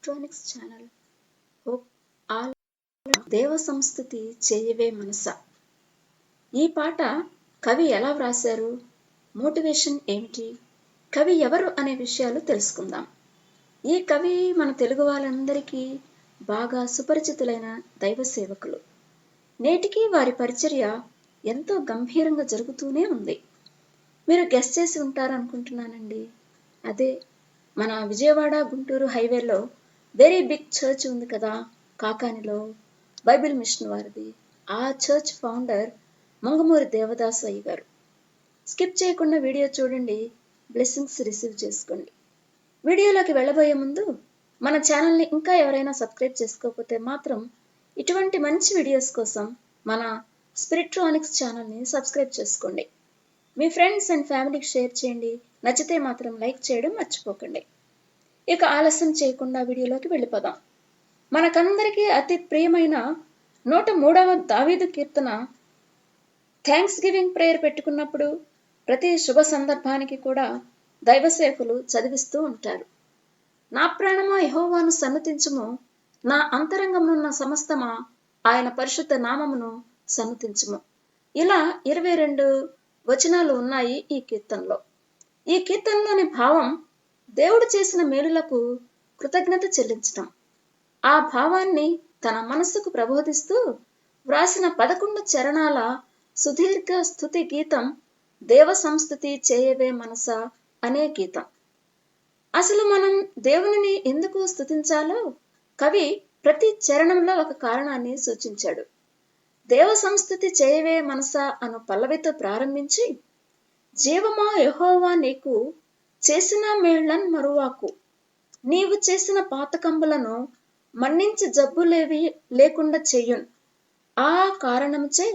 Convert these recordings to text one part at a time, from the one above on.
స్పిరిట్రానిక్స్ channel. Hope all దేవ సంస్థుతి చేయవే మనస. ఈ పాట కవి ఎలా వ్రాశారు, మోటివేషన్ ఏమిటి, కవి ఎవరు అనే విషయాలు తెలుసుకుందాం. ఈ కవి మన తెలుగు వాళ్ళందరికీ బాగా సుపరిచితులైన దైవ సేవకులు. నేటికి వారి పరిచర్య ఎంతో గంభీరంగా జరుగుతూనే ఉంది. మీరు గెస్ చేసి ఉంటారనుకుంటున్నానండి. అదే మన విజయవాడ గుంటూరు హైవేలో వెరీ బిగ్ చర్చ్ ఉంది కదా, కాకానిలో, బైబిల్ మిషన్ వారిది. ఆ చర్చ్ ఫౌండర్ మంగమూరి దేవదాసు అయ్య గారు. స్కిప్ చేయకుండా వీడియో చూడండి, బ్లెస్సింగ్స్ రిసీవ్ చేసుకోండి. వీడియోలోకి వెళ్ళబోయే ముందు మన ఛానల్ని ఇంకా ఎవరైనా సబ్స్క్రైబ్ చేసుకోకపోతే మాత్రం ఇటువంటి మంచి వీడియోస్ కోసం మన స్పిరిట్రానిక్స్ ఛానల్ని సబ్స్క్రైబ్ చేసుకోండి. మీ ఫ్రెండ్స్ అండ్ ఫ్యామిలీకి షేర్ చేయండి. నచ్చితే మాత్రం లైక్ చేయడం మర్చిపోకండి. ఇక ఆలస్యం చేయకుండా వీడియోలోకి వెళ్ళిపోదాం. మనకందరికీ అతి ప్రియమైన 103వ దావీదు కీర్తన థ్యాంక్స్ గివింగ్ ప్రేయర్ పెట్టుకున్నప్పుడు ప్రతి శుభ సందర్భానికి కూడా దైవసేవకులు చదివిస్తూ ఉంటారు. నా ప్రాణమా యెహోవాను సన్నుతించుము, నా అంతరంగమునున్న సమస్తమా ఆయన పరిశుద్ధ నామమును సన్నుతించుము. ఇలా 22 వచనాలు ఉన్నాయి ఈ కీర్తనలో. ఈ కీర్తనలోని భావం దేవుడు చేసిన మేలులకు కృతజ్ఞత చెల్లించటం. ఆ భావాన్ని తన మనస్సుకు ప్రబోధిస్తూ వ్రాసిన 11 చరణాల సుదీర్ఘ స్తుతి గీతం దేవ సంస్థుతి చేయవే మనస అనే గీతం. అసలు మనం దేవునిని ఎందుకు స్తుతించాలో కవి ప్రతి చరణంలో ఒక కారణాన్ని సూచించాడు. దేవ సంస్థుతి చేయవే మనస అను పల్లవితో ప్రారంభించి, జీవమా యెహోవా నీకు చేసిన మేళ్లన్ మరువాకు, నీవు చేసిన పాతకంబులను మన్నించి జబ్బులేవి లేకుండా చెయ్యున్, ఆ కారణముచే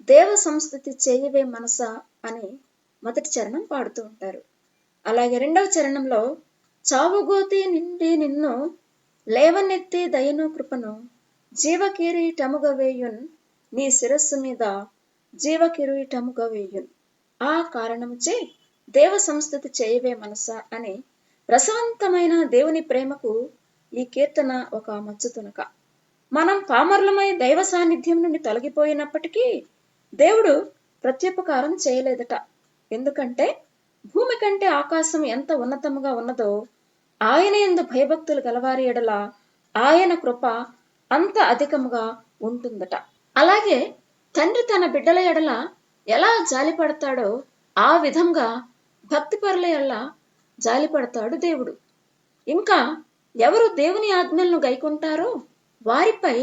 దేవ సంస్థుతి చేయవే మనస అని మొదటి చరణం పాడుతూ ఉంటారు. అలాగే రెండవ చరణంలో చావుగోతి నిండి నిన్ను లేవనెత్తి దయను కృపను జీవకిరీటముగా వేయున్, నీ శిరస్సు మీద జీవకిరీటముగా వేయున్, ఆ కారణముచే దేవ సంస్థుతి చేయవే మనస అని రసవంతమైన దేవుని ప్రేమకు ఈ కీర్తన ఒక మచ్చుతునక. మనం పామరులమై దైవ సాన్నిధ్యం నుండి తొలగిపోయినప్పటికీ దేవుడు ప్రత్యుపకారం చేయలేదట. ఎందుకంటే భూమి కంటే ఆకాశం ఎంత ఉన్నతముగా ఉన్నదో ఆయన యందు భయభక్తులు గలవారి ఎడల ఆయన కృప అంత అధికముగా ఉంటుందట. అలాగే తండ్రి తన బిడ్డల ఎడల ఎలా జాలిపడతాడో ఆ విధంగా భక్తిపరుల ఎడల జాలిపడతాడు దేవుడు. ఇంకా ఎవరు దేవుని ఆజ్ఞలను గైకుంటారో వారిపై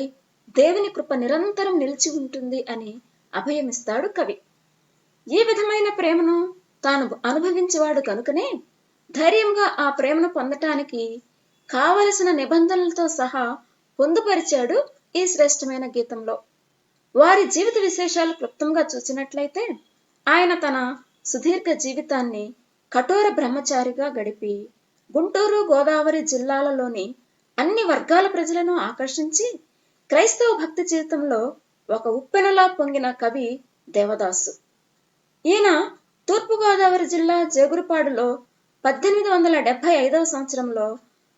దేవుని కృప నిరంతరం నిలిచి ఉంటుంది అని అభయమిస్తాడు కవి. ఈ విధమైన ప్రేమను తాను అనుభవించేవాడు కనుకనే ధైర్యంగా ఆ ప్రేమను పొందటానికి కావలసిన నిబంధనలతో సహా పొందుపరిచాడు ఈ శ్రేష్టమైన గీతంలో. వారి జీవిత విశేషాలు క్లుప్తంగా చూసినట్లయితే, ఆయన తన సుదీర్ఘ జీవితాన్ని కఠోర బ్రహ్మచారిగా గడిపి గుంటూరు గోదావరి జిల్లాలలోని అన్ని వర్గాల ప్రజలను ఆకర్షించి క్రైస్తవ భక్తి జీవితంలో ఒక ఉప్పెనలా పొంగిన కవి దేవదాసు. ఈయన తూర్పుగోదావరి జిల్లా జేగురుపాడులో 1875వ సంవత్సరంలో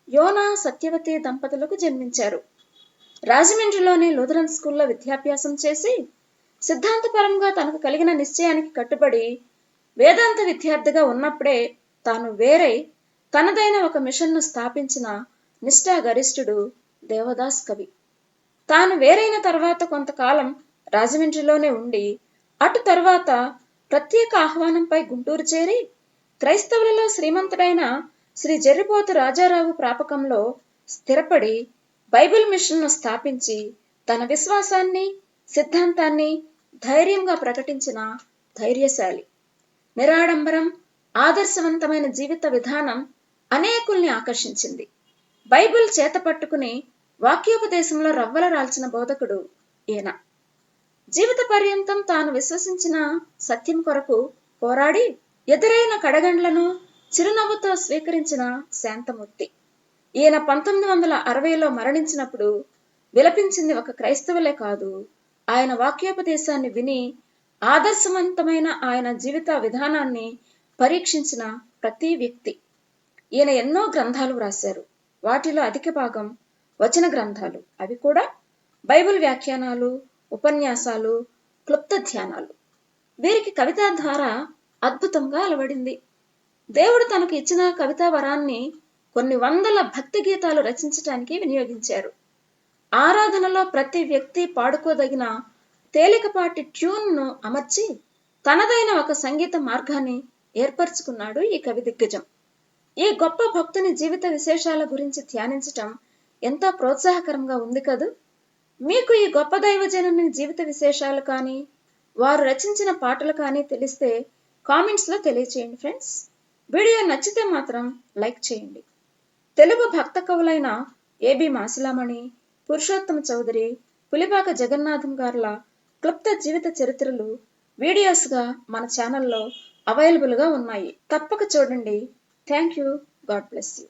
యోనా సత్యవతి దంపతులకు జన్మించారు. రాజమండ్రిలోని లూథరన్ స్కూల్లో విద్యాభ్యాసం చేసి సిద్ధాంతపరంగా తనకు కలిగిన నిశ్చయానికి కట్టుబడి వేదాంత విద్యార్థిగా ఉన్నప్పుడే తాను వేరే తనదైన ఒక మిషన్ను స్థాపించిన నిష్ఠాగరిష్ఠుడు దేవదాస్ కవి. తాను వేరైన తర్వాత కొంతకాలం రాజమండ్రిలోనే ఉండి అటు తర్వాత ప్రత్యేక ఆహ్వానంపై గుంటూరు చేరి క్రైస్తవులలో శ్రీమంతుడైన శ్రీ జర్రిపోతు రాజారావు ప్రాపకంలో స్థిరపడి బైబిల్ మిషన్ను స్థాపించి తన విశ్వాసాన్ని సిద్ధాంతాన్ని ధైర్యంగా ప్రకటించిన ధైర్యశాలి. నిరాడంబరం ఆదర్శవంతమైన జీవిత విధానం అనేకుల్ని ఆకర్షించింది. బైబిల్ చేత పట్టుకుని వాక్యోపదేశంలో రవ్వల రాల్చిన బోధకుడు ఈయన. జీవిత పర్యంతం తాను విశ్వసించిన సత్యం కొరకు పోరాడి ఎదురైన కడగండ్లను చిరునవ్వుతో స్వీకరించిన శాంతమూర్తి. ఈయన 1960లో మరణించినప్పుడు విలపించింది ఒక క్రైస్తవులే కాదు, ఆయన వాక్యోపదేశాన్ని విని ఆదర్శవంతమైన ఆయన జీవిత విధానాన్ని పరీక్షించిన ప్రతి వ్యక్తి. ఈయన ఎన్నో గ్రంథాలు వ్రాశారు. వాటిలో అధిక భాగం వచన గ్రంథాలు, అవి కూడా బైబిల్ వ్యాఖ్యానాలు, ఉపన్యాసాలు, క్లుప్త ధ్యానాలు. వీరికి కవితా ధార అద్భుతంగా అలవడింది. దేవుడు తనకు ఇచ్చిన కవితా వరాన్ని కొన్ని వందల భక్తి గీతాలు రచించటానికి వినియోగించారు. ఆరాధనలో ప్రతి వ్యక్తి పాడుకోదగిన తేలికపాటి ట్యూన్ను అమర్చి తనదైన ఒక సంగీత మార్గాన్ని ఏర్పరచుకున్నాడు ఈ కవి దిగ్గజం. ఈ గొప్ప భక్తుని జీవిత విశేషాల గురించి ధ్యానించటం ఎంతో ప్రోత్సాహకరంగా ఉంది కదూ. మీకు ఈ గొప్ప దైవజనుని జీవిత విశేషాలు కానీ, వారు రచించిన పాటలు కానీ తెలిస్తే కామెంట్స్లో తెలియచేయండి ఫ్రెండ్స్. వీడియో నచ్చితే మాత్రం లైక్ చేయండి. తెలుగు భక్త కవులైన ఏబి మాసిలామణి, పురుషోత్తమ చౌదరి, పులిపాక జగన్నాథం గారుల క్లుప్త జీవిత చరిత్రలు వీడియోస్గా మన ఛానల్లో అవైలబుల్గా ఉన్నాయి. తప్పక చూడండి. Thank you. God bless you.